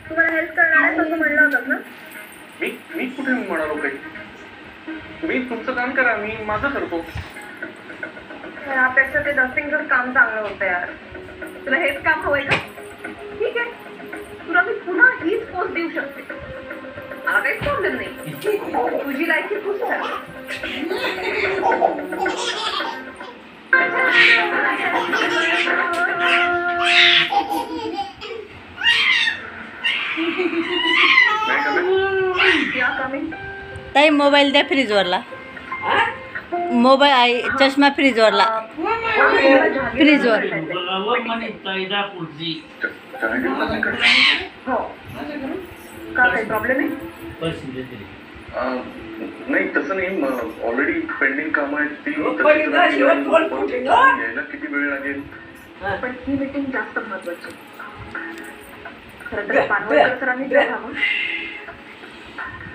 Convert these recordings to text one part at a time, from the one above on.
तुम्हाला हेल्प करणार आहे असं म्हणलं होतं ना? मी कुठे म्हणालो काही? तुम्ही तुमचं काम करा, मी माझं करतो. यापेक्षा ते डस्टिंगचं काम चांगलं होतं यार. तुला हेच काम हवंय का? ठीक आहे, तुला मी पुन्हा हीच पोस्ट देऊ शकते. मला काही प्रॉब्लेम नाही. तुझी लायकी खुश आहे. ताई मोबाईल द्या फ्रीजवरला. मोबाईल चष्मा फ्रीजवरला. फ्रीजवर का काही प्रॉब्लेम आहे? नाही तसं नाही, ऑलरेडी पेंडिंग काम आहेत ती यायला किती वेळ लागेल? पण ही मीटिंग जास्त महत्वाची. खरं तर पानवडकर सरांनी द्यावं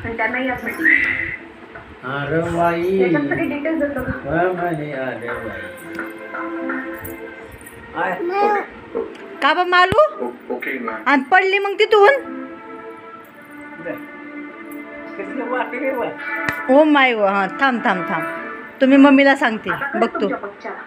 आणि त्यांनाही आज मीटिंग. त्याच्यात सगळे डिटेल्स देतो. का बा मालू ओके मॅम. आणि पडली मग तिथून. Oh my go. हां थांब थांब थांब, तुम्ही मम्मीला सांगते आता बघतो. तुमच्या पक्षाला